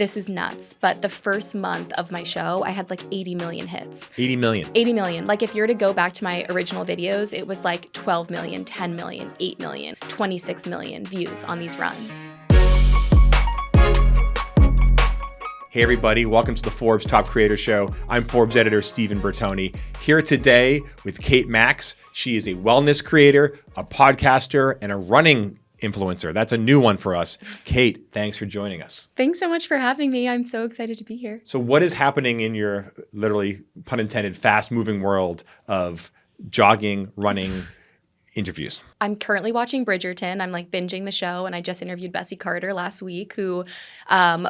this is nuts, but the first month of my show, I had like 80 million hits. 80 million? 80 million. Like if you're to go back to my original videos, it was like 12 million, 10 million, 8 million, 26 million views on these runs. Hey everybody, welcome to the Forbes Top Creator Show. I'm Forbes editor Steven Bertoni, here today with Kate Mackz. She is a wellness creator, a podcaster, and a running influencer. That's a new one for us. Kate, thanks for joining us. Thanks so much for having me. I'm so excited to be here. So what is happening in your, literally, pun intended, fast-moving world of jogging, running, interviews? I'm currently watching Bridgerton. I'm like binging the show, and I just interviewed Bessie Carter last week, who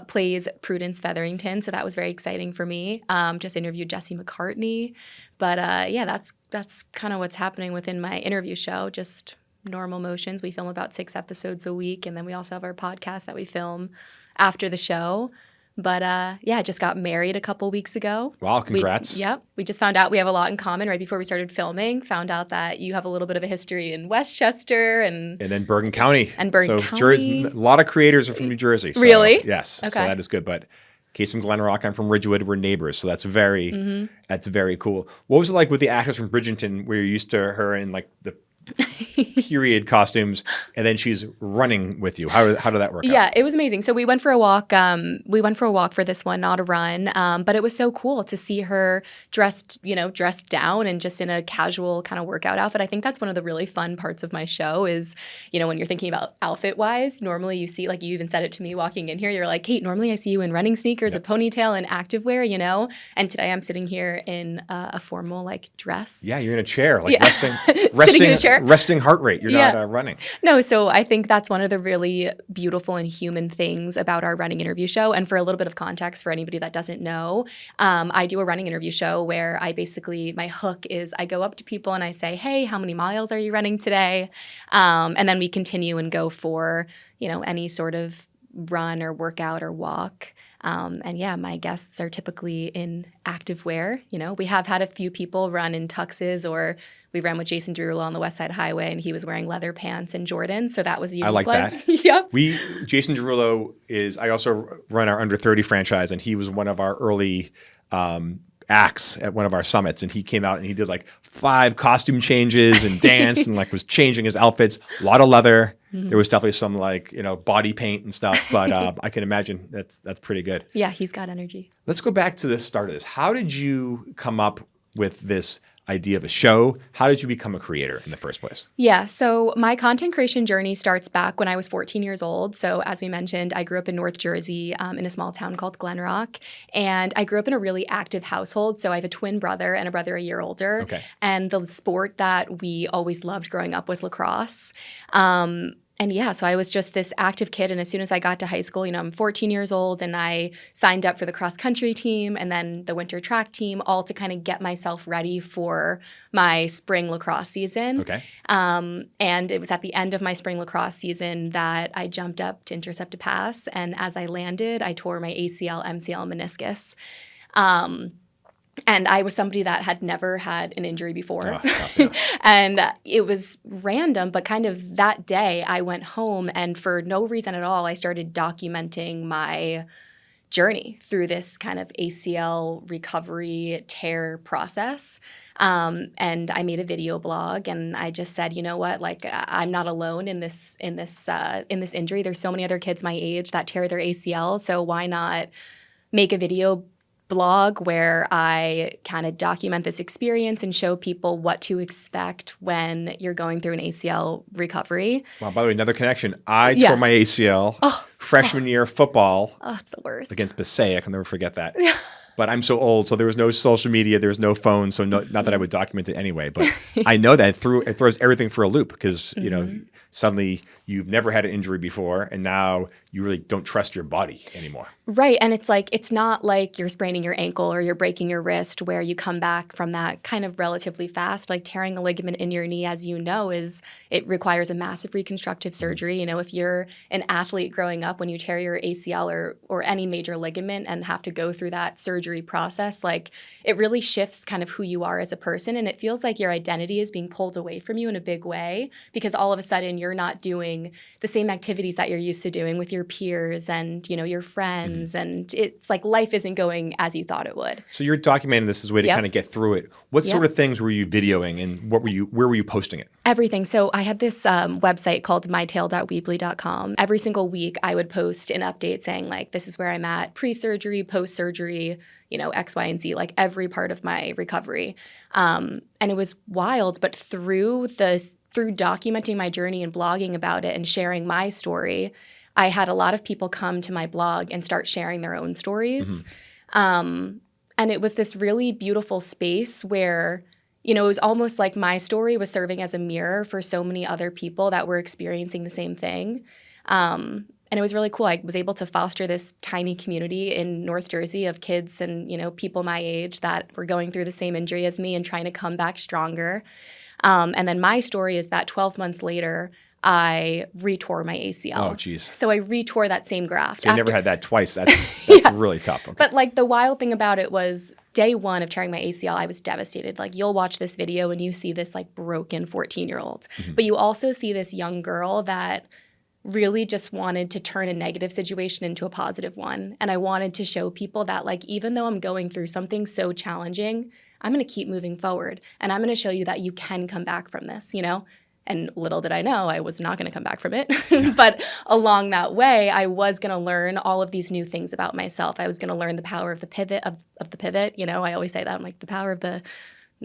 plays Prudence Featherington. So that was very exciting for me. Just interviewed Jesse McCartney, but yeah, that's kind of what's happening within my interview show. Just normal motions. We film about 6 episodes a week, and then we also have our podcast that we film after the show. But yeah, I just got married a couple weeks ago. Wow, congrats. We just found out we have a lot in common right before we started filming. Found out that you have a little bit of a history in Westchester and then Bergen County. County. A lot of creators are from New Jersey. So, really? Yes. Okay. So that is good. But Case from Glen Rock, I'm from Ridgewood. We're neighbors. So that's very cool. What was it like with the actress from Bridgerton where you're used to her in like the period costumes, and then she's running with you? How did that work out? Yeah, it was amazing. So we went for a walk. For this one, not a run. But it was so cool to see her dressed down and just in a casual kind of workout outfit. I think that's one of the really fun parts of my show is, when you're thinking about outfit wise, normally you see, like you even said it to me walking in here, you're like, Kate, normally I see you in running sneakers, a ponytail, and activewear, and today I'm sitting here in a formal like dress. Yeah, you're in a chair, like resting Sitting in a chair. Resting heart rate. You're not running. No, so I think that's one of the really beautiful and human things about our running interview show. And for a little bit of context for anybody that doesn't know, I do a running interview show where my hook is I go up to people and I say, hey, how many miles are you running today? And then we continue and go for, any sort of run or workout or walk. And yeah, my guests are typically in activewear. We have had a few people run in tuxes, or we ran with Jason Derulo on the West Side Highway, and he was wearing leather pants and Jordans. So that was a unique I like one. that. Yep. Jason Derulo I also run our Under 30 franchise, and he was one of our early acts at one of our summits, and he came out and he did like 5 costume changes and danced and like was changing his outfits. A lot of leather. There was definitely some like body paint and stuff, but I can imagine that's pretty good. Yeah, he's got energy. Let's go back to the start of this. How did you come up with this idea of a show? How did you become a creator in the first place? Yeah, so my content creation journey starts back when I was 14 years old. So as we mentioned, I grew up in North Jersey in a small town called Glen Rock. And I grew up in a really active household. So I have a twin brother and a brother a year older. Okay. And the sport that we always loved growing up was lacrosse. And yeah, so I was just this active kid. And as soon as I got to high school, I'm 14 years old, and I signed up for the cross country team and then the winter track team, all to kind of get myself ready for my spring lacrosse season. Okay. And it was at the end of my spring lacrosse season that I jumped up to intercept a pass. And as I landed, I tore my ACL, MCL, meniscus. And I was somebody that had never had an injury before. And it was random, but kind of that day I went home, and for no reason at all, I started documenting my journey through this kind of ACL recovery tear process. And I made a video blog, and I just said, you know what, like I'm not alone in this injury. There's so many other kids my age that tear their ACL. So why not make a video blog where I kind of document this experience and show people what to expect when you're going through an ACL recovery. Wow, by the way, another connection. I tore my ACL freshman year football. Oh, it's the worst. Against Passaic. I'll never forget that. But I'm so old, so there was no social media, there was no phone, so not that I would document it anyway. But I know that it throws everything for a loop because, suddenly you've never had an injury before, and now you really don't trust your body anymore. Right. And it's not like you're spraining your ankle or you're breaking your wrist where you come back from that kind of relatively fast. Like tearing a ligament in your knee, as it requires a massive reconstructive surgery. If you're an athlete growing up, when you tear your ACL or any major ligament and have to go through that surgery process, like it really shifts kind of who you are as a person. And it feels like your identity is being pulled away from you in a big way, because all of a sudden you're not doing the same activities that you're used to doing with your peers and, your friends. And it's like life isn't going as you thought it would. So you're documenting this as a way to kind of get through it. What sort of things were you videoing and where were you posting it? Everything. So I had this website called mytale.weebly.com. Every single week I would post an update saying like, this is where I'm at pre-surgery, post-surgery, X, Y, and Z, like every part of my recovery. And it was wild, but through documenting my journey and blogging about it and sharing my story, I had a lot of people come to my blog and start sharing their own stories. And it was this really beautiful space where, it was almost like my story was serving as a mirror for so many other people that were experiencing the same thing. And it was really cool. I was able to foster this tiny community in North Jersey of kids and, people my age that were going through the same injury as me and trying to come back stronger. And then my story is that 12 months later, I retore my ACL. Oh, geez. So I retore that same graft. So you never had that twice. That's Yes. really tough. Okay. But like the wild thing about it was day one of tearing my ACL, I was devastated. Like you'll watch this video and you see this like broken 14-year-old. But you also see this young girl that really just wanted to turn a negative situation into a positive one. And I wanted to show people that like, even though I'm going through something so challenging, I'm going to keep moving forward. And I'm going to show you that you can come back from this, And little did I know I was not going to come back from it. But along that way, I was going to learn all of these new things about myself. I was going to learn the power of the pivot, of the pivot. I always say that. I'm like, the power of the,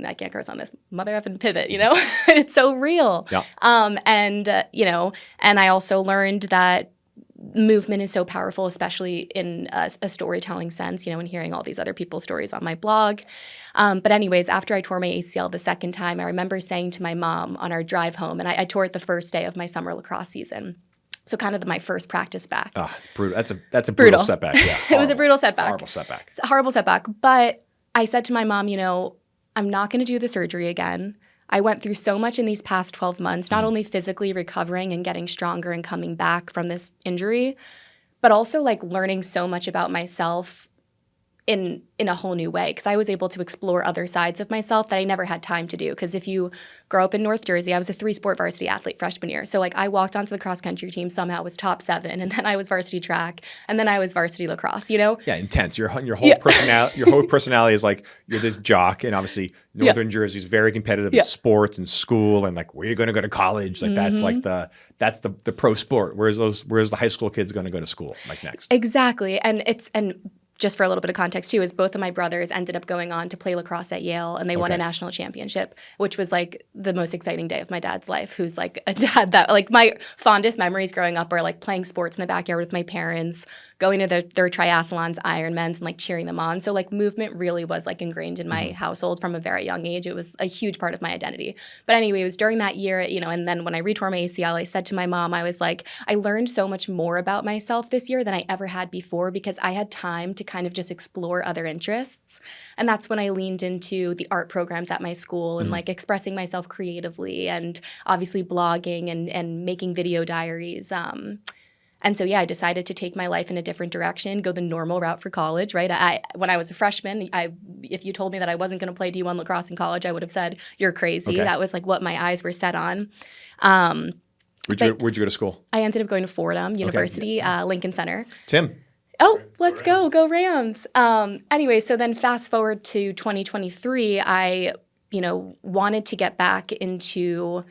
I can't curse on this, mother effing pivot, It's so real. Yeah. And I also learned that movement is so powerful, especially in a storytelling sense, and hearing all these other people's stories on my blog. But anyways, after I tore my ACL the second time, I remember saying to my mom on our drive home, and I tore it the first day of my summer lacrosse season. So kind of my first practice back. Oh, it's brutal. That's a brutal setback. Yeah. It was a brutal setback. Horrible setback. It's a horrible setback. But I said to my mom, I'm not going to do the surgery again. I went through so much in these past 12 months, not only physically recovering and getting stronger and coming back from this injury, but also like learning so much about myself in a whole new way, because I was able to explore other sides of myself that I never had time to do. Because if you grow up in North Jersey, I was a 3-sport varsity athlete freshman year. So like I walked onto the cross country team, somehow was top 7, and then I was varsity track, and then I was varsity lacrosse, Yeah, intense. Your whole personality is like you're this jock, and obviously Northern Jersey is very competitive in sports and school, and like where you're going to go to college, like that's like that's the pro sport. Where's the high school kids going to go to school like next? Exactly, and just for a little bit of context too, is both of my brothers ended up going on to play lacrosse at Yale, and they won a national championship, which was like the most exciting day of my dad's life, who's like a dad that like my fondest memories growing up are like playing sports in the backyard with my parents, going to their triathlons, Ironmans, and like cheering them on. So like movement really was like ingrained in my household from a very young age. It was a huge part of my identity. But anyway, it was during that year, and then when I retore my ACL, I said to my mom, I was like, I learned so much more about myself this year than I ever had before, because I had time to kind of just explore other interests. And that's when I leaned into the art programs at my school and like expressing myself creatively, and obviously blogging and making video diaries. And so, I decided to take my life in a different direction, go the normal route for college, right? When I was a freshman, if you told me that I wasn't going to play D1 lacrosse in college, I would have said, you're crazy. Okay. That was like what my eyes were set on. Where'd you go to school? I ended up going to Fordham University, Lincoln Center. Tim. Oh, let's go Rams. Anyway, so then fast forward to 2023, I, wanted to get back into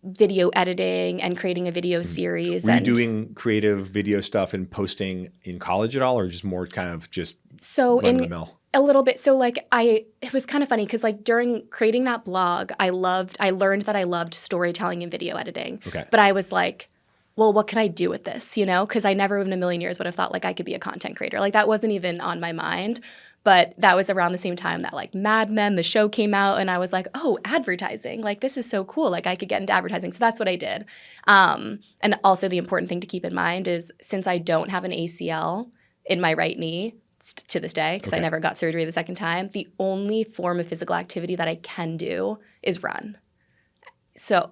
video editing and creating a video series. Were you doing creative video stuff and posting in college at all, or just more kind of just run the mill? A little bit. So like it was kind of funny because like during creating that blog, I learned that I loved storytelling and video editing. Okay. But I was like, well, what can I do with this? Because I never in a million years would have thought like I could be a content creator. Like that wasn't even on my mind. But that was around the same time that like Mad Men, the show came out, and I was like, oh, advertising. Like this is so cool. Like I could get into advertising. So that's what I did. And also the important thing to keep in mind is since I don't have an ACL in my right knee to this day, because I never got surgery the second time, the only form of physical activity that I can do is run. So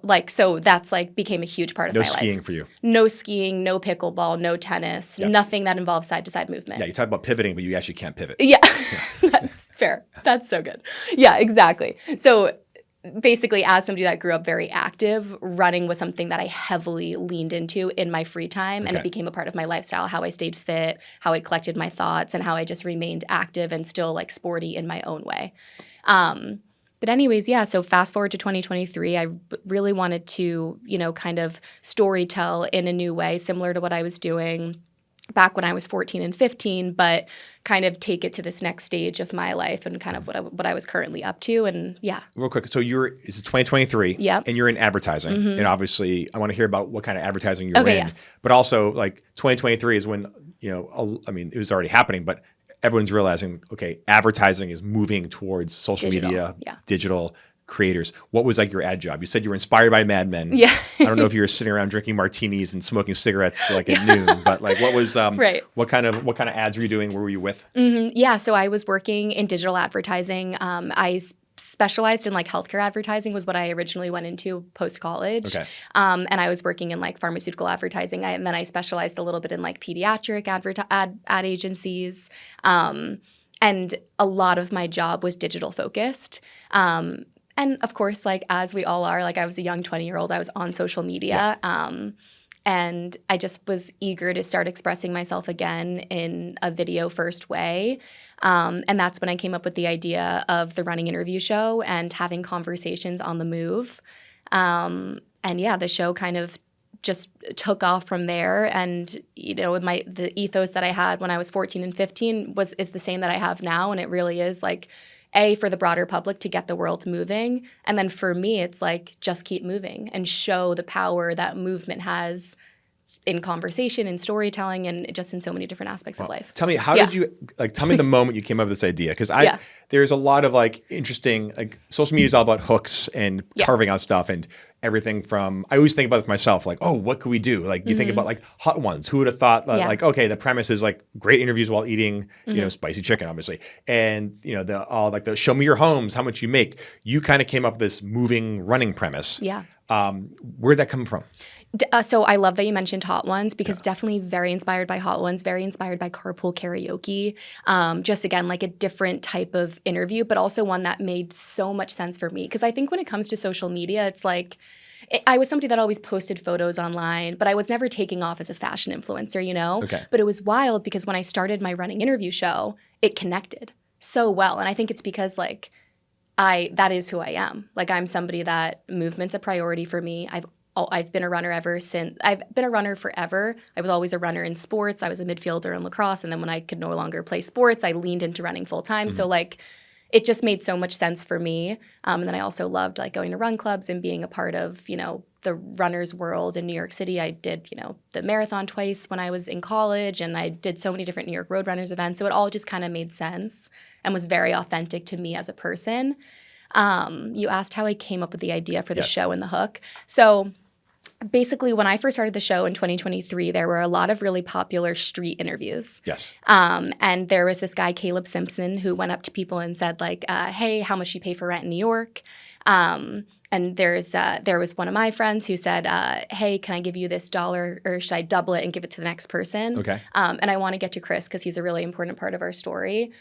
that's like became a huge part of my life. No skiing for you. No skiing, no pickleball, no tennis, nothing that involves side to side movement. Yeah, you talk about pivoting, but you actually can't pivot. Yeah. That's fair. That's so good. Yeah, exactly. So basically, as somebody that grew up very active, running was something that I heavily leaned into in my free time. And it became a part of my lifestyle, how I stayed fit, how I collected my thoughts, and how I just remained active and still like sporty in my own way. But anyways, yeah, so fast forward to 2023, I really wanted to, kind of story tell in a new way, similar to what I was doing back when I was 14 and 15, but kind of take it to this next stage of my life and kind of what I was currently up to. And yeah. Real quick. So it's 2023 and you're in advertising. And obviously I want to hear about what kind of advertising you're in, but also like 2023 is when, it was already happening, but everyone's realizing, okay, advertising is moving towards social media, digital creators. What was like your ad job? You said you were inspired by Mad Men. Yeah. I don't know if you were sitting around drinking martinis and smoking cigarettes like at noon, but like what was what kind of ads were you doing? Where were you with? Yeah, so I was working in digital advertising. I specialized in like healthcare advertising was what I originally went into post-college. Okay. And I was working in like pharmaceutical advertising. And then I specialized a little bit in like pediatric ad agencies. And a lot of my job was digital focused. And of course, like as we all are, like I was a young 20-year-old, I was on social media. And I just was eager to start expressing myself again in a video first way. And that's when I came up with the idea of the running interview show and having conversations on the move. And yeah, the show kind of just took off from there. And, the ethos that I had when I was 14 and 15 is the same that I have now. And it really is like, for the broader public to get the world moving. And then for me, it's like, just keep moving and show the power that movement has in conversation and storytelling and just in so many different aspects of life. Tell me, how did you, tell me the moment you came up with this idea? Because there's a lot of like interesting, like social media is all about hooks and carving out stuff and everything from, I always think about this myself, like, oh, what could we do? Like you think about like Hot Ones. Who would have thought like, okay, the premise is like great interviews while eating, spicy chicken, obviously. And, the show me your homes, how much you make. You kind of came up with this moving running premise. Yeah. Where'd that come from? So I love that you mentioned Hot Ones because definitely very inspired by Hot Ones, very inspired by carpool karaoke. Just again, like a different type of interview, but also one that made so much sense for me. Because I think when it comes to social media, it's like, I was somebody that always posted photos online, but I was never taking off as a fashion influencer, Okay. But it was wild because when I started my running interview show, it connected so well. And I think it's because like, that is who I am. Like I'm somebody that movement's a priority for me. I've been a runner ever since. I've been a runner forever. I was always a runner in sports. I was a midfielder in lacrosse. And then when I could no longer play sports, I leaned into running full time. So like it just made so much sense for me. And then I also loved like going to run clubs and being a part of, the runner's world in New York City. I did, the marathon twice when I was in college and I did so many different New York Road Runners events. So it all just kind of made sense and was very authentic to me as a person. You asked how I came up with the idea for the show and the hook. So basically, when I first started the show in 2023, there were a lot of really popular street interviews. Yes. And there was this guy, Caleb Simpson, who went up to people and said, like, hey, how much do you pay for rent in New York? And there was one of my friends who said, hey, can I give you this $1 or should I double it and give it to the next person? Okay. And I want to get to Chris because he's a really important part of our story.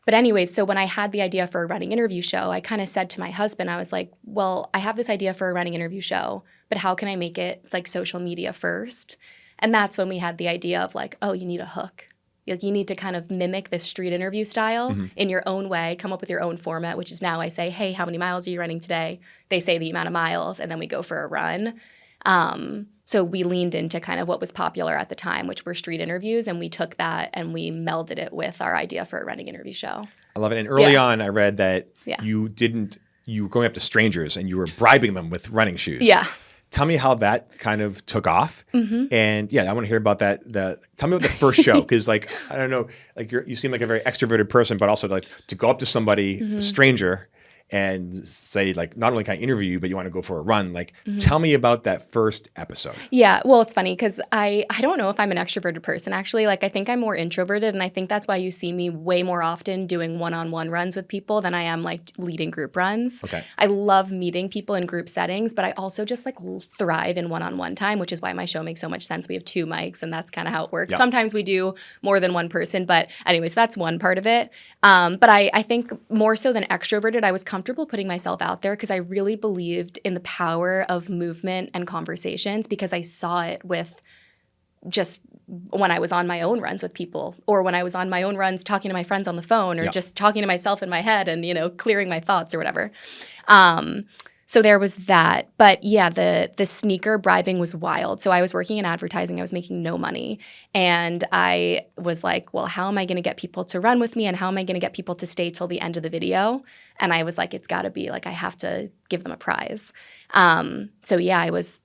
But anyways, so when I had the idea for a running interview show, I kind of said to my husband, I was like, well, I have this idea for a running interview show, but how can I make it like social media first? And that's when we had the idea of like, oh, you need a hook. Like you need to kind of mimic this street interview style in your own way, come up with your own format, which is now I say, hey, how many miles are you running today? They say the amount of miles, and then we go for a run. So we leaned into kind of what was popular at the time, which were street interviews, and we took that and we melded it with our idea for a running interview show. I love it. And early on, I read that you were going up to strangers and you were bribing them with running shoes. Yeah. Tell me how that kind of took off. And I want to hear about that. Tell me about the first show. Because like, I don't know, like you seem like a very extroverted person, but also like to go up to somebody, a stranger, and say like, not only can I interview you, but you want to go for a run. Like, tell me about that first episode. Yeah, well, it's funny because I don't know if I'm an extroverted person, actually. Like, I think I'm more introverted, and I think that's why you see me way more often doing one-on-one runs with people than I am, like, leading group runs. Okay. I love meeting people in group settings, but I also just, like, thrive in one-on-one time, which is why my show makes so much sense. We have 2 mics, and that's kind of how it works. Yep. Sometimes we do more than one person, but anyways, that's one part of it. But I think more so than extroverted, I was comfortable comfortable putting myself out there because I really believed in the power of movement and conversations because I saw it with just when I was on my own runs with people or when I was on my own runs talking to my friends on the phone or just talking to myself in my head and, clearing my thoughts or whatever. So there was that. But yeah, the sneaker bribing was wild. So I was working in advertising. I was making no money. And I was like, well, how am I going to get people to run with me? And how am I going to get people to stay till the end of the video? And I was like, it's got to be like, I have to give them a prize. So yeah, I was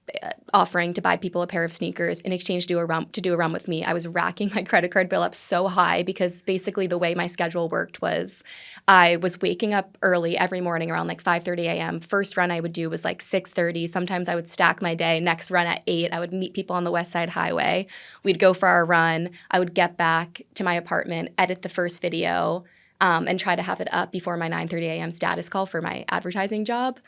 offering to buy people a pair of sneakers in exchange to do a run with me. I was racking my credit card bill up so high because basically the way my schedule worked was I was waking up early every morning around like 5:30 a.m. First run I would do was like 6:30. Sometimes I would stack my day. Next run at 8, I would meet people on the West Side Highway. We'd go for our run. I would get back to my apartment, edit the first video, and try to have it up before my 9:30 a.m. status call for my advertising job.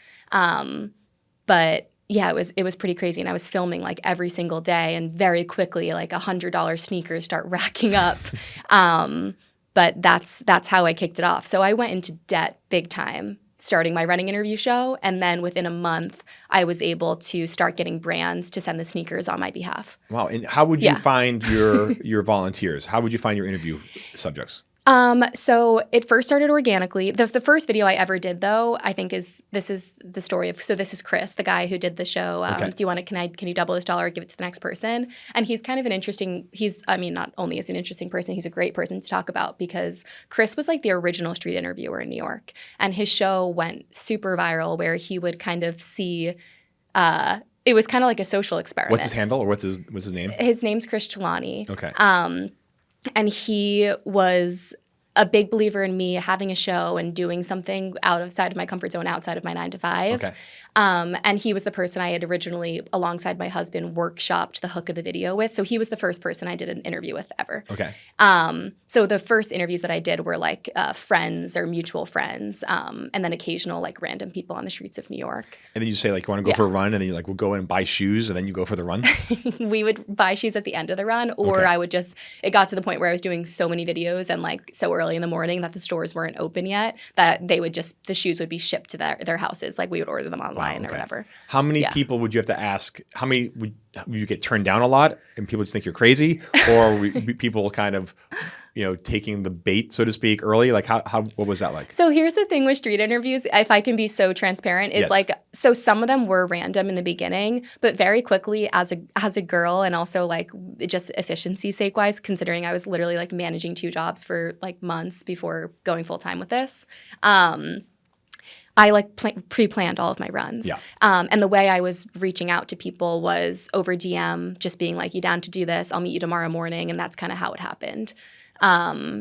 But yeah, it was pretty crazy. And I was filming like every single day and very quickly like $100 sneakers start racking up. But that's how I kicked it off. So I went into debt big time starting my running interview show. And then within a month, I was able to start getting brands to send the sneakers on my behalf. Wow. And how would you find your volunteers? How would you find your interview subjects? So it first started organically. The first video I ever did, though, I think this is the story of. So this is Chris, the guy who did the show. Can you double this dollar or give it to the next person? And he's kind of an interesting. Not only is he an interesting person, he's a great person to talk about because Chris was like the original street interviewer in New York, and his show went super viral where he would kind of see. It was kind of like a social experiment. What's his handle or what's his name? His name's Chris Chelani. Okay. And he was a big believer in me having a show and doing something outside of my comfort zone, outside of my 9 to 5. Okay. And he was the person I had originally, alongside my husband, workshopped the hook of the video with. So he was the first person I did an interview with ever. Okay. So the first interviews that I did were like friends or mutual friends, and then occasional like random people on the streets of New York. And then you say like, you want to go for a run, and then you like, we'll go in and buy shoes, and then you go for the run? We would buy shoes at the end of the run, or I would it got to the point where I was doing so many videos and like so early in the morning that the stores weren't open yet that the shoes would be shipped to their houses. Like we would order them online. Or whatever. How many people would you have to ask? How many would you get turned down a lot and people just think you're crazy? Or were people kind of, taking the bait, so to speak, early? Like what was that like? So here's the thing with street interviews, if I can be so transparent, is so some of them were random in the beginning, but very quickly as a girl and also like just efficiency sake wise, considering I was literally like managing 2 jobs for like months before going full time with this. I like pre-planned all of my runs. Yeah. And the way I was reaching out to people was over DM, just being like, you down to do this? I'll meet you tomorrow morning. And that's kind of how it happened.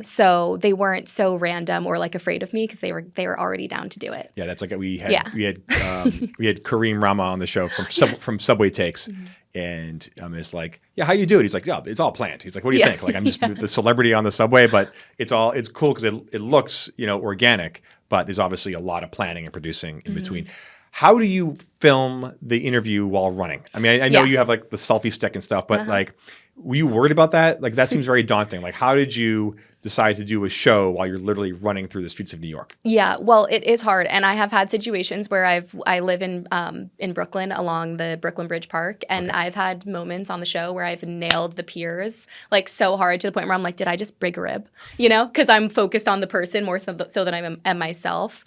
So they weren't so random or like afraid of me because they were already down to do it. Yeah, that's like we had Kareem Rama on the show from Subway Takes. Mm-hmm. And it's like, yeah, how you do it? He's like, yeah, it's all planned. He's like, what do you think? Like, I'm just the celebrity on the subway, but it's cool because it looks, organic, but there's obviously a lot of planning and producing in between. How do you film the interview while running? I mean, I know you have like the selfie stick and stuff, but like, were you worried about that? Like, that seems very daunting. Like, how did you decide to do a show while you're literally running through the streets of New York? Yeah, well, it is hard. And I have had situations where I live in Brooklyn along the Brooklyn Bridge Park. And I've had moments on the show where I've nailed the piers like so hard to the point where I'm like, did I just break a rib? Because I'm focused on the person more so than I am myself.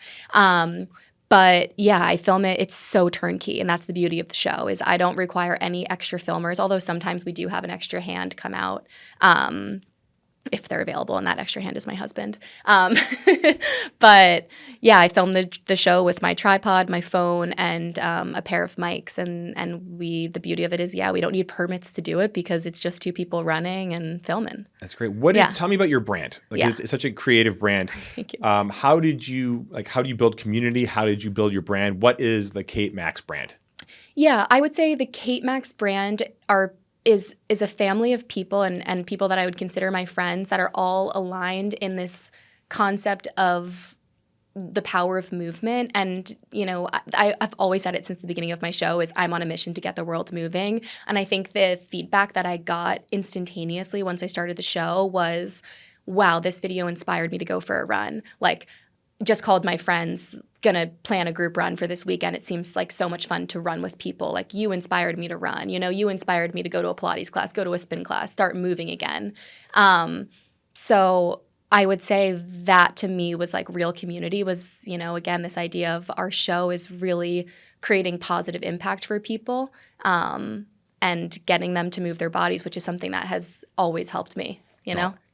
But yeah, I film it. It's so turnkey. And that's the beauty of the show is I don't require any extra filmers, although sometimes we do have an extra hand come out if they're available. And that extra hand is my husband. But yeah, I filmed the show with my tripod, my phone, and a pair of mics. And the beauty of it is, we don't need permits to do it because it's just 2 people running and filming. That's great. Tell me about your brand. It's such a creative brand. Thank you. How do you build community? How did you build your brand? What is the Kate Mackz brand? Yeah, I would say the Kate Mackz brand is a family of people and people that I would consider my friends that are all aligned in this concept of the power of movement. And, I've always said it since the beginning of my show is I'm on a mission to get the world moving. And I think the feedback that I got instantaneously once I started the show was, wow, this video inspired me to go for a run. Like, just called my friends going to plan a group run for this weekend. It seems like so much fun to run with people. Like you inspired me to run, you inspired me to go to a Pilates class, go to a spin class, start moving again. So I would say that to me was like real community was, again, this idea of our show is really creating positive impact for people and getting them to move their bodies, which is something that has always helped me.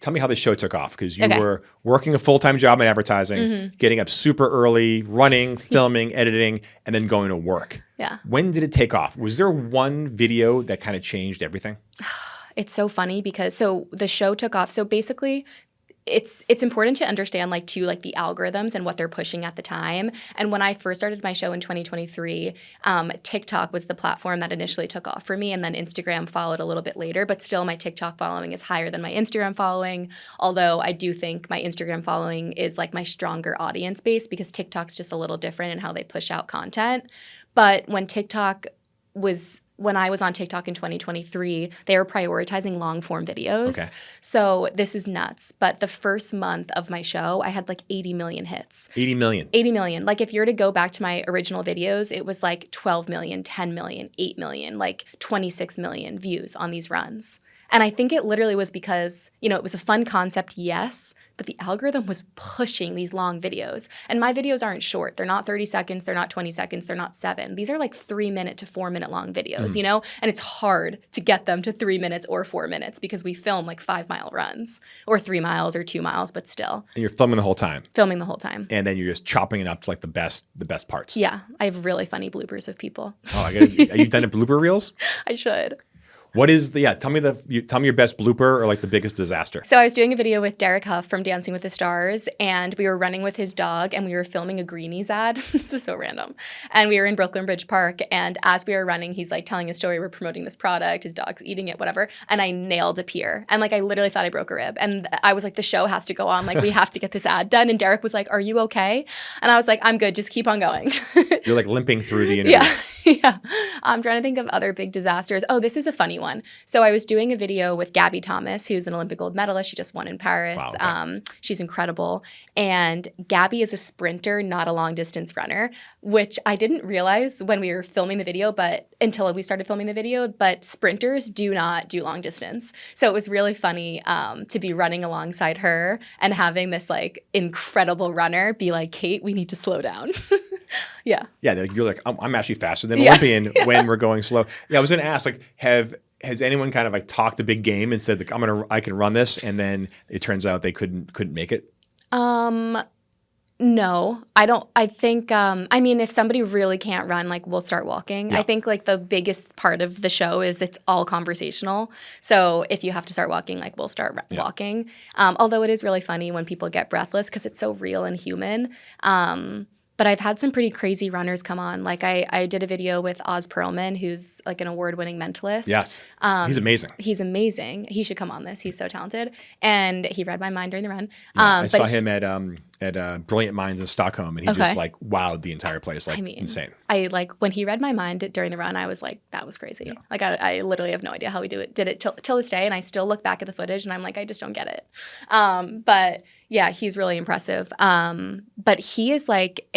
Tell me how the show took off, because you were working a full-time job in advertising, getting up super early, running, filming, editing, and then going to work. Yeah. When did it take off? Was there one video that kind of changed everything? It's so funny because the show took off. So basically, it's important to understand the algorithms and what they're pushing at the time. And when I first started my show in 2023, TikTok was the platform that initially took off for me, and then Instagram followed a little bit later. But still, my TikTok following is higher than my Instagram following. Although I do think my Instagram following is like my stronger audience base, because TikTok's just a little different in how they push out content. But when I was on TikTok in 2023, they were prioritizing long form videos. Okay. So this is nuts. But the first month of my show, I had like 80 million hits. 80 million? 80 million. Like if you were to go back to my original videos, it was like 12 million, 10 million, 8 million, like 26 million views on these runs. And I think it literally was because, it was a fun concept, yes, but the algorithm was pushing these long videos. And my videos aren't short. They're not 30 seconds. They're not 20 seconds. They're not 7. These are like 3-minute to 4-minute long videos, And it's hard to get them to 3 minutes or 4 minutes because we film like 5-mile runs or 3 miles or 2 miles, but still. And you're filming the whole time? Filming the whole time. And then you're just chopping it up to like the best parts? Yeah. I have really funny bloopers of people. Oh, are you done at blooper reels? I should. What is tell me your best blooper or like the biggest disaster. So I was doing a video with Derek Huff from Dancing with the Stars, and we were running with his dog, and we were filming a Greenies ad. This is so random. And we were in Brooklyn Bridge Park, and as we were running, he's like telling a story, we're promoting this product, his dog's eating it, whatever. And I nailed a pier. And like I literally thought I broke a rib. And I was like, the show has to go on. Like we have to get this ad done. And Derek was like, are you okay? And I was like, I'm good. Just keep on going. You're like limping through the interview. Yeah. Yeah. I'm trying to think of other big disasters. Oh, this is a funny one. So I was doing a video with Gabby Thomas, who's an Olympic gold medalist. She just won in Paris. Wow, okay. She's incredible. And Gabby is a sprinter, not a long distance runner, which I didn't realize when we were filming the video, but until we started filming the video, but sprinters do not do long distance. So it was really funny to be running alongside her and having this like incredible runner be like, Kate, we need to slow down. Yeah. Yeah, you're like, I'm actually faster than Olympian when we're going slow. Yeah, I was going to ask, like, has anyone kind of like talked a big game and said, like, I can run this, and then it turns out they couldn't make it? No, I don't. I think, if somebody really can't run, like we'll start walking. Yeah. I think like the biggest part of the show is it's all conversational. So if you have to start walking, like we'll start walking. Although it is really funny when people get breathless because it's so real and human. But I've had some pretty crazy runners come on. Like I did a video with Oz Perlman, who's like an award-winning mentalist. Yes, he's amazing. He's amazing. He should come on this. He's so talented. And he read my mind during the run. Yeah, I saw him at Brilliant Minds in Stockholm, and he just like wowed the entire place, like insane. I like when he read my mind during the run, I was like, that was crazy. Yeah. Like I literally have no idea how he did it till this day, and I still look back at the footage and I'm like, I just don't get it. But yeah, he's really impressive. But he is like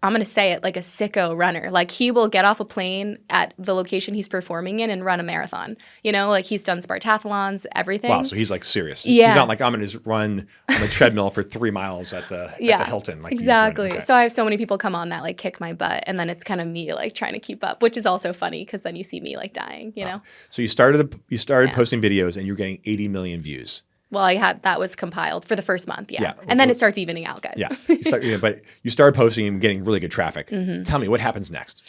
I'm going to say it, like a sicko runner. Like he will get off a plane at the location he's performing in and run a marathon. Like he's done Spartathlons, everything. Wow, so he's like serious. Yeah. He's not like, I'm going to run on the treadmill for 3 miles at the Hilton. Like exactly. Okay. So I have so many people come on that like kick my butt, and then it's kind of me like trying to keep up, which is also funny because then you see me like dying, you know? So you started posting videos, and you're getting 80 million views. Well, that was compiled for the first month, yeah. And then it starts evening out, guys. Yeah. But you started posting and getting really good traffic. Mm-hmm. Tell me, what happens next?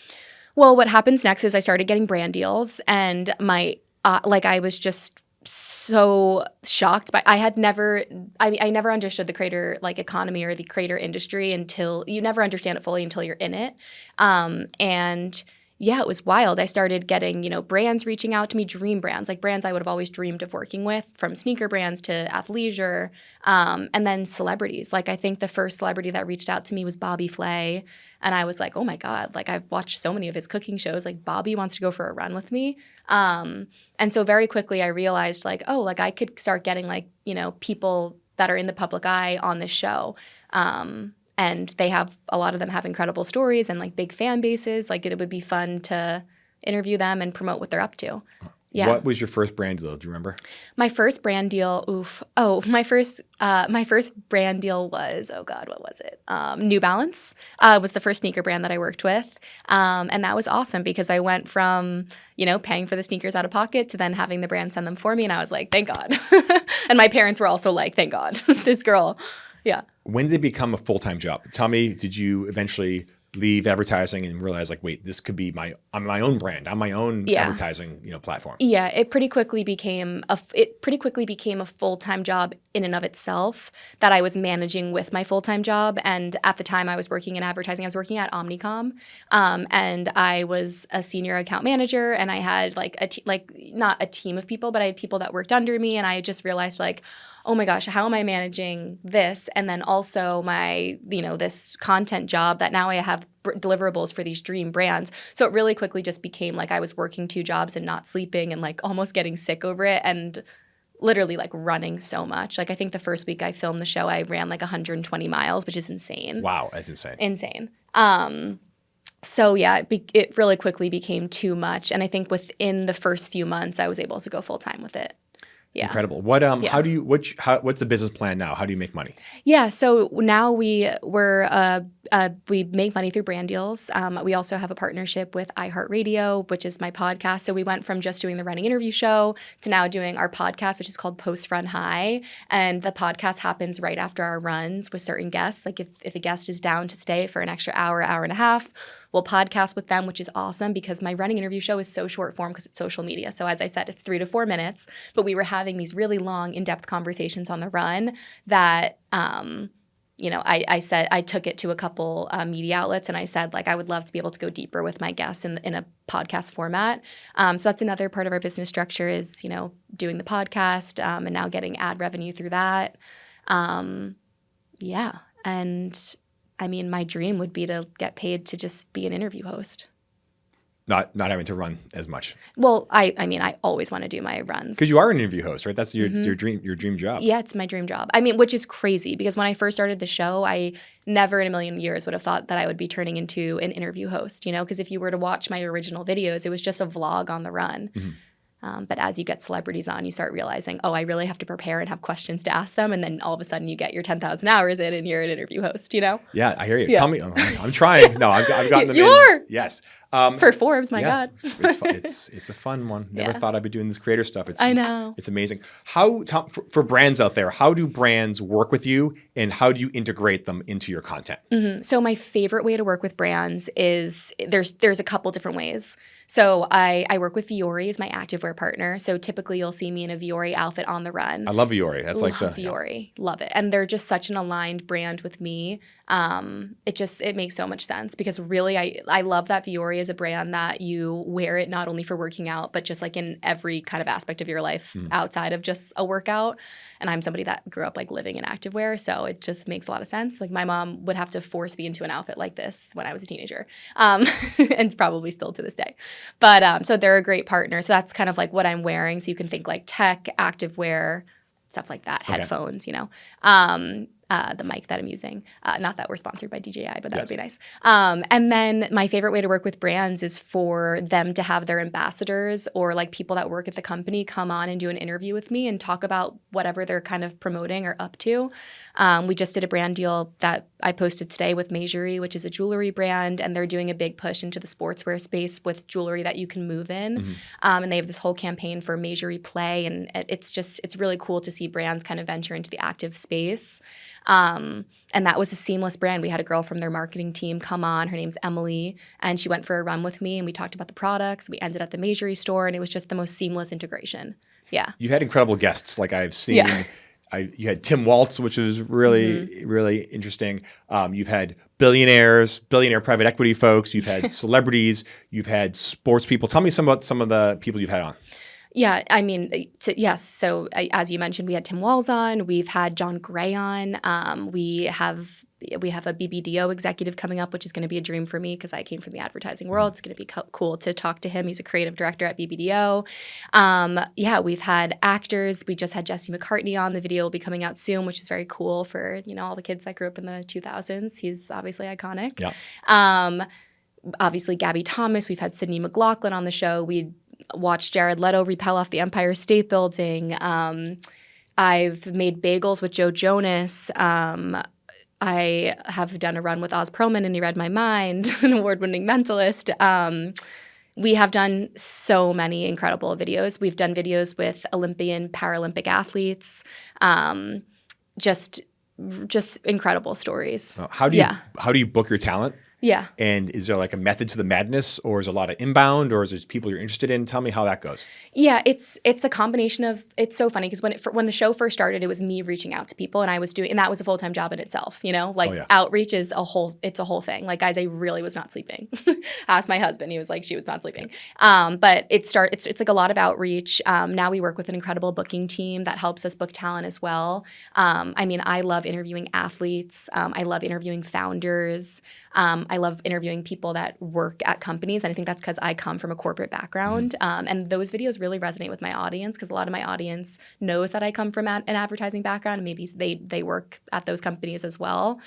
Well, what happens next is I started getting brand deals, and I was just so shocked by I never understood the creator like economy or the creator industry until you never understand it fully until you're in it. And yeah, it was wild. I started getting, brands reaching out to me, dream brands, like brands I would have always dreamed of working with, from sneaker brands to athleisure, and then celebrities. Like I think the first celebrity that reached out to me was Bobby Flay, and I was like, oh my God, like I've watched so many of his cooking shows, like Bobby wants to go for a run with me. And so very quickly I realized like, oh, like I could start getting like, people that are in the public eye on this show. and a lot of them have incredible stories and like big fan bases. Like it would be fun to interview them and promote what they're up to. Yeah. What was your first brand deal? Do you remember? My first brand deal, my first brand deal was, oh God, what was it? New Balance was the first sneaker brand that I worked with. And that was awesome because I went from, paying for the sneakers out of pocket to then having the brand send them for me. And I was like, thank God. And my parents were also like, thank God, this girl. Yeah. When did it become a full-time job? Tell me, did you eventually leave advertising and realize like, wait, this could be I'm my own brand. I'm my own advertising, platform. Yeah, it pretty quickly became a full-time job in and of itself that I was managing with my full-time job. And at the time I was working in advertising. I was working at Omnicom, and I was a senior account manager, and I had not a team of people, but I had people that worked under me, and I just realized like, oh my gosh, how am I managing this? And then also my, this content job that now I have deliverables for these dream brands. So it really quickly just became like I was working 2 jobs and not sleeping and like almost getting sick over it and literally like running so much. Like I think the first week I filmed the show, I ran like 120 miles, which is insane. Wow, that's insane. Insane. So yeah, it really quickly became too much. And I think within the first few months, I was able to go full time with it. Yeah. Incredible. What what's the business plan now? How do you make money? Yeah, so now we make money through brand deals. We also have a partnership with iHeartRadio, which is my podcast. So we went from just doing the running interview show to now doing our podcast, which is called Post Run High. And the podcast happens right after our runs with certain guests. Like if a guest is down to stay for an extra hour and a half, we'll podcast with them, which is awesome because my running interview show is so short form because it's social media. So as I said, it's 3 to 4 minutes, but we were having these really long, in-depth conversations on the run that, I said, I took it to a couple media outlets and I said, like, I would love to be able to go deeper with my guests in a podcast format. So that's another part of our business structure is, doing the podcast and now getting ad revenue through that. Yeah. And I mean, my dream would be to get paid to just be an interview host. Not having to run as much. Well, I always want to do my runs. Because you are an interview host, right? That's your dream job. Yeah, it's my dream job. I mean, which is crazy because when I first started the show, I never in a million years would have thought that I would be turning into an interview host, because if you were to watch my original videos, it was just a vlog on the run. Mm-hmm. But as you get celebrities on, you start realizing, oh, I really have to prepare and have questions to ask them. And then all of a sudden you get your 10,000 hours in and you're an interview host, Yeah, I hear you. Yeah. Tell me. I'm trying. No, I've gotten them in. You are? Yes. For Forbes, my God. It's a fun one. Never thought I'd be doing this creator stuff. I know. It's amazing. For brands out there, how do brands work with you and how do you integrate them into your content? Mm-hmm. So my favorite way to work with brands is there's a couple different ways. So I work with Vuori as my activewear partner. So typically you'll see me in a Vuori outfit on the run. I love Vuori. That's like Vuori. Love it. And they're just such an aligned brand with me. It makes so much sense because really I love that Vuori is a brand that you wear it not only for working out, but just like in every kind of aspect of your life outside of just a workout. And I'm somebody that grew up like living in activewear. So it just makes a lot of sense. Like my mom would have to force me into an outfit like this when I was a teenager. And probably still to this day. But so they're a great partner. So that's kind of like what I'm wearing. So you can think like tech, activewear, stuff like that, headphones, the mic that I'm using. Not that we're sponsored by DJI, but that would be nice. And then my favorite way to work with brands is for them to have their ambassadors or like people that work at the company come on and do an interview with me and talk about whatever they're kind of promoting or up to. We just did a brand deal that I posted today with Mejuri, which is a jewelry brand, and they're doing a big push into the sportswear space with jewelry that you can move in. Mm-hmm. And they have this whole campaign for Mejuri Play, and it's really cool to see brands kind of venture into the active space. And that was a seamless brand. We had a girl from their marketing team come on. Her name's Emily, and she went for a run with me, and we talked about the products. We ended at the Mejuri store, and it was just the most seamless integration. Yeah. You had incredible guests, like I've seen. Yeah. You had Tim Waltz, which was really, really interesting. You've had billionaire private equity folks. You've had celebrities. You've had sports people. Tell me about some of the people you've had on. Yeah, I mean, yes. So as you mentioned, we had Tim Walz on. We've had John Gray on. We have We have a BBDO executive coming up, which is going to be a dream for me because I came from the advertising world. It's going to be cool to talk to him. He's a creative director at BBDO. Yeah, we've had actors. We just had Jesse McCartney on. The video will be coming out soon, which is very cool for, all the kids that grew up in the 2000s. He's obviously iconic. Yeah. Obviously, Gabby Thomas. We've had Sydney McLaughlin on the show. We watched Jared Leto repel off the Empire State Building. I've made bagels with Joe Jonas. I have done a run with Oz Perlman, and he read my mind, an award-winning mentalist. We have done so many incredible videos. We've done videos with Olympian, Paralympic athletes. Just incredible stories. How do you book your talent? Yeah. And is there like a method to the madness, or is it a lot of inbound, or is it people you're interested in? Tell me how that goes. Yeah, it's a combination of. It's so funny because when the show first started, it was me reaching out to people, and I was and that was a full-time job in itself. Outreach is a whole thing. Like, guys, I really was not sleeping. Asked my husband, he was like, she was not sleeping. But it's like a lot of outreach. Now we work with an incredible booking team that helps us book talent as well. I love interviewing athletes. I love interviewing founders. I love interviewing people that work at companies, and I think that's because I come from a corporate background. And those videos really resonate with my audience because a lot of my audience knows that I come from an advertising background, and maybe they work at those companies as well.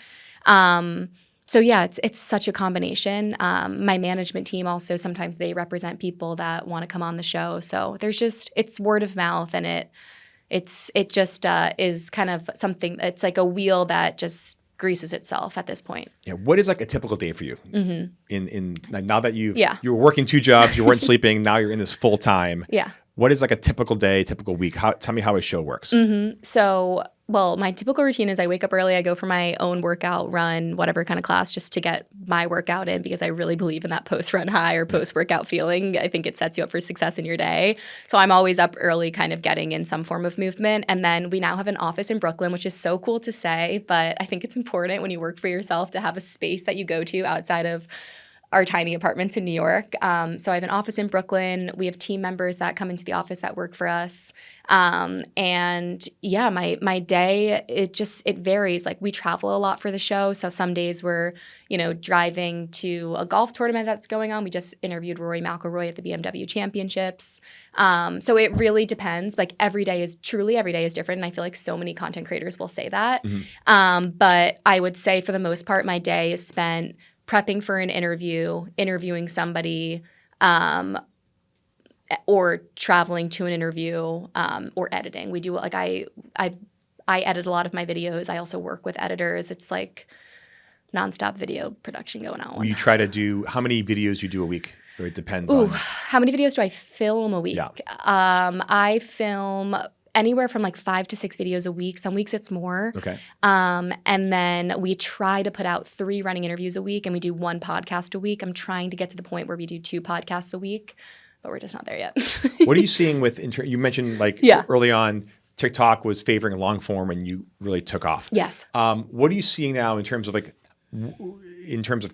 So yeah, it's such a combination. My management team also, sometimes they represent people that want to come on the show. So it's word of mouth, and it just is kind of something. It's like a wheel that just greases itself at this point. Yeah. What is like a typical day for you? In now that you were working 2 jobs, you weren't sleeping, now you're in this full time. Yeah. What is like a typical day, typical week? Tell me how a show works. So, my typical routine is I wake up early, I go for my own workout, run, whatever kind of class, just to get my workout in because I really believe in that post-run high or post-workout feeling. I think it sets you up for success in your day. So I'm always up early kind of getting in some form of movement. And then we now have an office in Brooklyn, which is so cool to say, but I think it's important when you work for yourself to have a space that you go to outside of our tiny apartments in New York. So I have an office in Brooklyn. We have team members that come into the office that work for us. And yeah, my day, it varies. Like, we travel a lot for the show. So some days we're, driving to a golf tournament that's going on. We just interviewed Rory McIlroy at the BMW Championships. So it really depends. Like, every day is different. And I feel like so many content creators will say that. But I would say for the most part, my day is spent prepping for an interview, interviewing somebody, or traveling to an interview, or editing. We do I edit a lot of my videos. I also work with editors. It's like nonstop video production going on. You try to do how many videos you do a week? Or it depends on how many videos do I film a week? Yeah. I film anywhere from like 5 to 6 videos a week. Some weeks it's more. Okay. And then we try to put out 3 running interviews a week, and we do 1 podcast a week. I'm trying to get to the point where we do 2 podcasts a week, but we're just not there yet. What are you seeing with you mentioned early on TikTok was favoring long form and you really took off. Yes. What are you seeing now in terms of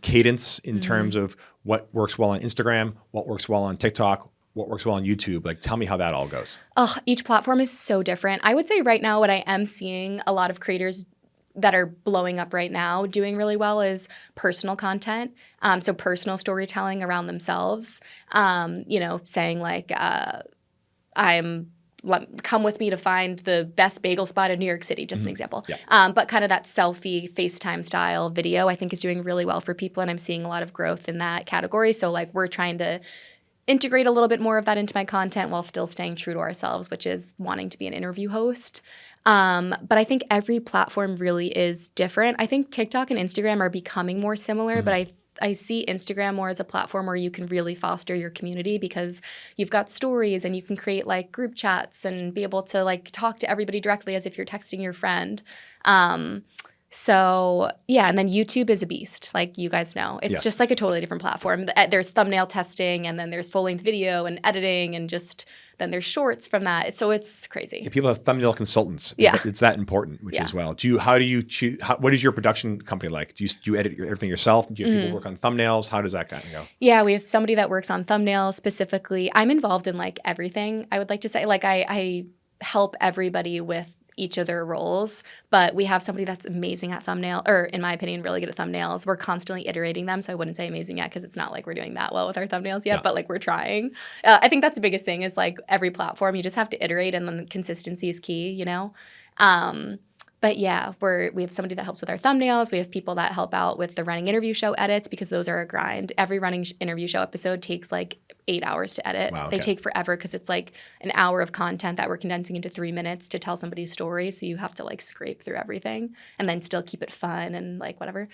cadence, in terms of what works well on Instagram, what works well on TikTok, what works well on YouTube? Like, tell me how that all goes. Each platform is so different. I would say right now what I am seeing a lot of creators that are blowing up right now doing really well is personal content. So personal storytelling around themselves, saying like, come with me to find the best bagel spot in New York City, just an example. Yeah. But kind of that selfie, FaceTime style video, I think is doing really well for people. And I'm seeing a lot of growth in that category. So like, we're trying to integrate a little bit more of that into my content while still staying true to ourselves, which is wanting to be an interview host. But I think every platform really is different. I think TikTok and Instagram are becoming more similar, but I see Instagram more as a platform where you can really foster your community because you've got stories and you can create like group chats and be able to like talk to everybody directly as if you're texting your friend. So yeah, and then YouTube is a beast, like you guys know. It's just like a totally different platform. There's thumbnail testing, and then there's full-length video and editing, and just then there's shorts from that. So it's crazy. Yeah, people have thumbnail consultants. Yeah, it's that important, which as well. How do you choose? What is your production company like? Do you edit everything yourself? Do you have people work on thumbnails? How does that kind of go? Yeah, we have somebody that works on thumbnails specifically. I'm involved in like everything. I would like to say, like I help everybody with each of their roles. But we have somebody that's amazing at thumbnail, or in my opinion, really good at thumbnails. We're constantly iterating them. So I wouldn't say amazing yet because it's not like we're doing that well with our thumbnails yet, but like we're trying. I think that's the biggest thing is like every platform, you just have to iterate and then consistency is key, you know? But yeah, we have somebody that helps with our thumbnails. We have people that help out with the running interview show edits because those are a grind. Every running interview show episode takes like 8 hours to edit. Wow, okay. They take forever because it's like an hour of content that we're condensing into 3 minutes to tell somebody's story. So you have to like scrape through everything and then still keep it fun and like whatever.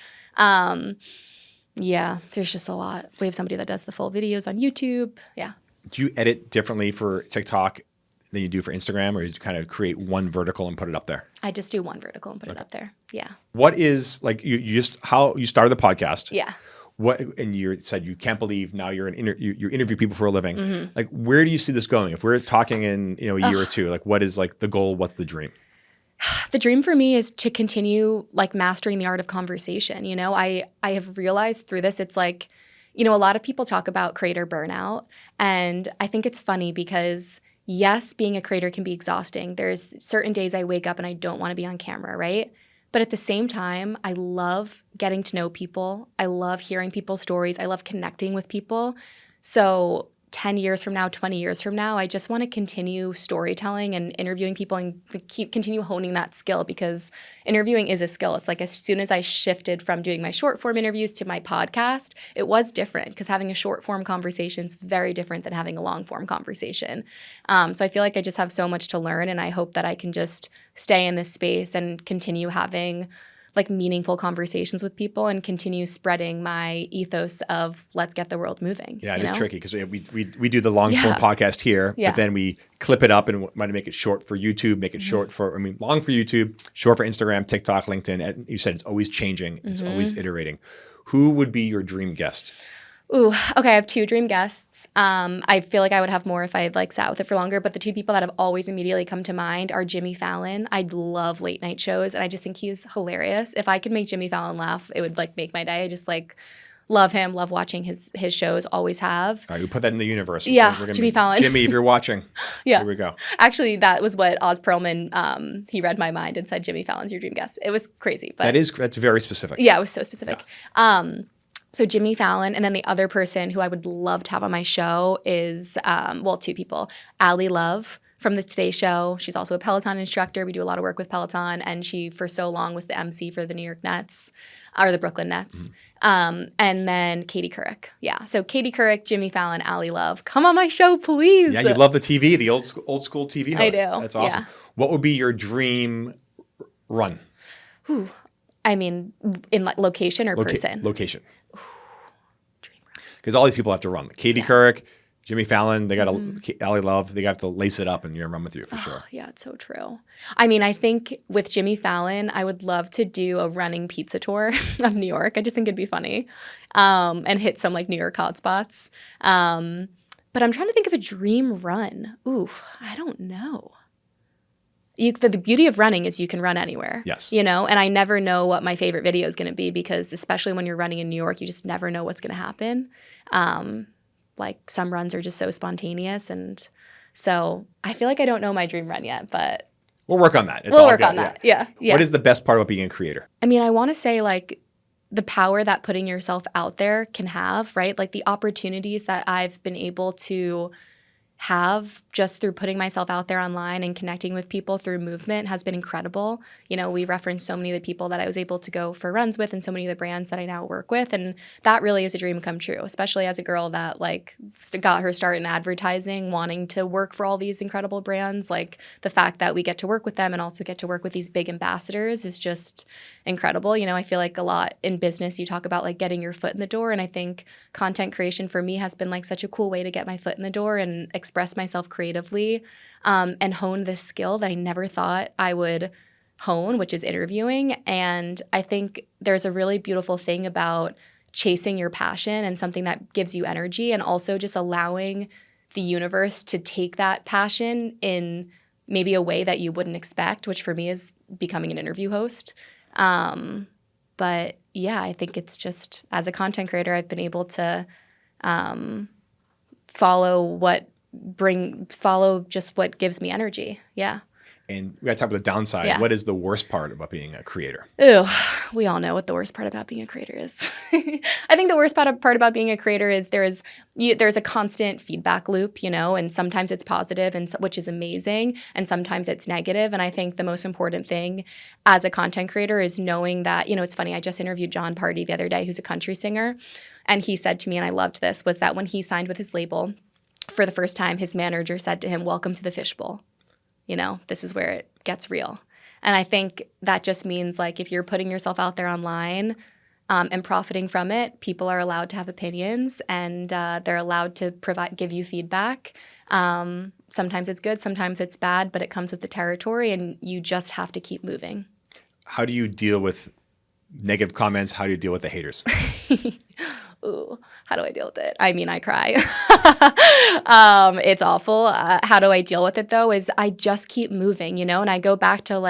Yeah, there's just a lot. We have somebody that does the full videos on YouTube. Yeah. Do you edit differently for TikTok than you do for Instagram, or do you kind of create one vertical and put it up there? I just do one vertical and put it up there. Yeah. What is like you just how you started the podcast? Yeah. What and you said you can't believe now you interview people for a living. Like where do you see this going? If we're talking in a year or two, like what is like the goal? What's the dream? The dream for me is to continue like mastering the art of conversation. You know, I have realized through this, it's like, a lot of people talk about creator burnout, and I think it's funny because yes, being a creator can be exhausting. There's certain days I wake up and I don't want to be on camera, right? But at the same time, I love getting to know people. I love hearing people's stories. I love connecting with people. So 10 years from now, 20 years from now, I just want to continue storytelling and interviewing people and continue honing that skill because interviewing is a skill. It's like as soon as I shifted from doing my short form interviews to my podcast, it was different because having a short form conversation is very different than having a long form conversation. So I feel like I just have so much to learn, and I hope that I can just stay in this space and continue having like meaningful conversations with people and continue spreading my ethos of let's get the world moving. Yeah, it is tricky because we do the long form podcast here, but then we clip it up and want to make it short for YouTube, make it short for, long for YouTube, short for Instagram, TikTok, LinkedIn. And you said it's always changing. It's always iterating. Who would be your dream guest? Ooh, okay, I have 2 dream guests. I feel like I would have more if I had like sat with it for longer, but the 2 people that have always immediately come to mind are Jimmy Fallon. I love late night shows, and I just think he's hilarious. If I could make Jimmy Fallon laugh, it would like make my day. I just like love him, love watching his shows, always have. All right, we put that in the universe. Yeah, Jimmy Fallon. Jimmy, if you're watching, here we go. Actually, that was what Oz Perlman, he read my mind and said, Jimmy Fallon's your dream guest. It was crazy. But that's very specific. Yeah, it was so specific. Yeah. So Jimmy Fallon, and then the other person who I would love to have on my show is, 2 people. Allie Love from the Today Show. She's also a Peloton instructor. We do a lot of work with Peloton, and she for so long was the MC for the New York Nets, or the Brooklyn Nets. And then Katie Couric. Yeah, so Katie Couric, Jimmy Fallon, Allie Love. Come on my show, please. Yeah, you love the TV, the old school TV host. I do. That's awesome. Yeah. What would be your dream run? In like location or person? Location. Because all these people have to run. Katie Couric, Jimmy Fallon, they got to Allie Love, they got to lace it up and run with you for sure. Yeah, it's so true. I think with Jimmy Fallon, I would love to do a running pizza tour of New York. I just think it'd be funny, and hit some like New York hotspots. But I'm trying to think of a dream run. Ooh, I don't know. The beauty of running is you can run anywhere. Yes. And I never know what my favorite video is going to be because especially when you're running in New York, you just never know what's going to happen. Like some runs are just so spontaneous. And so I feel like I don't know my dream run yet, but we'll work on that. We'll work on that. Yeah. What is the best part about being a creator? I want to say like the power that putting yourself out there can have, right? Like the opportunities that I've been able to have just through putting myself out there online and connecting with people through movement has been incredible. We referenced so many of the people that I was able to go for runs with and so many of the brands that I now work with. And that really is a dream come true, especially as a girl that like got her start in advertising, wanting to work for all these incredible brands. Like the fact that we get to work with them and also get to work with these big ambassadors is just incredible. I feel like a lot in business, you talk about like getting your foot in the door. And I think content creation for me has been like such a cool way to get my foot in the door and express myself creatively, and hone this skill that I never thought I would hone, which is interviewing. And I think there's a really beautiful thing about chasing your passion and something that gives you energy, and also just allowing the universe to take that passion in maybe a way that you wouldn't expect, which for me is becoming an interview host. But yeah, I think it's just as a content creator, I've been able to follow just what gives me energy. Yeah. And we got to talk about the downside. Yeah. What is the worst part about being a creator? Ew, we all know what the worst part about being a creator is. I think the worst part about being a creator is there's a constant feedback loop, and sometimes it's positive, which is amazing, and sometimes it's negative. And I think the most important thing as a content creator is knowing that, it's funny, I just interviewed John Party the other day, who's a country singer, and he said to me, and I loved this, was that when he signed with his label for the first time, his manager said to him, "Welcome to the fishbowl. This is where it gets real." And I think that just means like if you're putting yourself out there online and profiting from it, people are allowed to have opinions and they're allowed to give you feedback. Sometimes it's good, sometimes it's bad, but it comes with the territory and you just have to keep moving. How do you deal with negative comments? How do you deal with the haters? Ooh, how do I deal with it? I mean, I cry. It's awful. How do I deal with it, though, is I just keep moving, and I go back to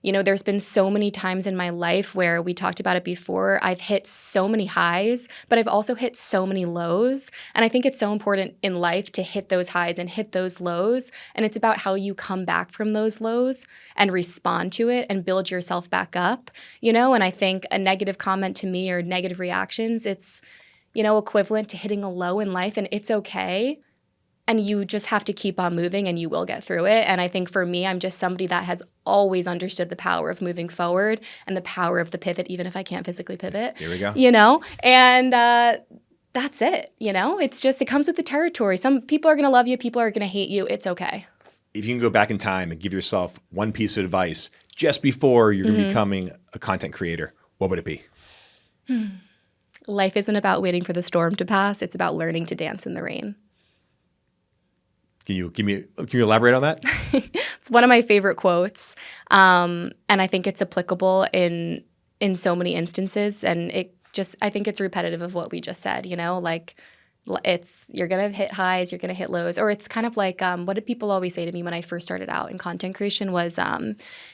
there's been so many times in my life where we talked about it before. I've hit so many highs, but I've also hit so many lows. And I think it's so important in life to hit those highs and hit those lows. And it's about how you come back from those lows and respond to it and build yourself back up, And I think a negative comment to me or negative reactions, it's, equivalent to hitting a low in life, and it's okay. And you just have to keep on moving and you will get through it. And I think for me, I'm just somebody that has always understood the power of moving forward and the power of the pivot, even if I can't physically pivot. Here we go. And that's it. It's just, it comes with the territory. Some people are going to love you. People are going to hate you. It's okay. If you can go back in time and give yourself one piece of advice just before you're becoming a content creator, what would it be? Life isn't about waiting for the storm to pass. It's about learning to dance in the rain. Can you elaborate on that? It's one of my favorite quotes. And I think it's applicable in so many instances. And I think it's repetitive of what we just said, you're going to hit highs, you're going to hit lows. Or it's kind of like, what did people always say to me when I first started out in content creation was,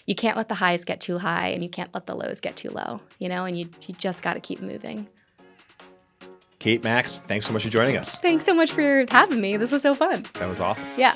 you can't let the highs get too high and you can't let the lows get too low, and you just got to keep moving. Kate Mackz, thanks so much for joining us. Thanks so much for having me. This was so fun. That was awesome. Yeah.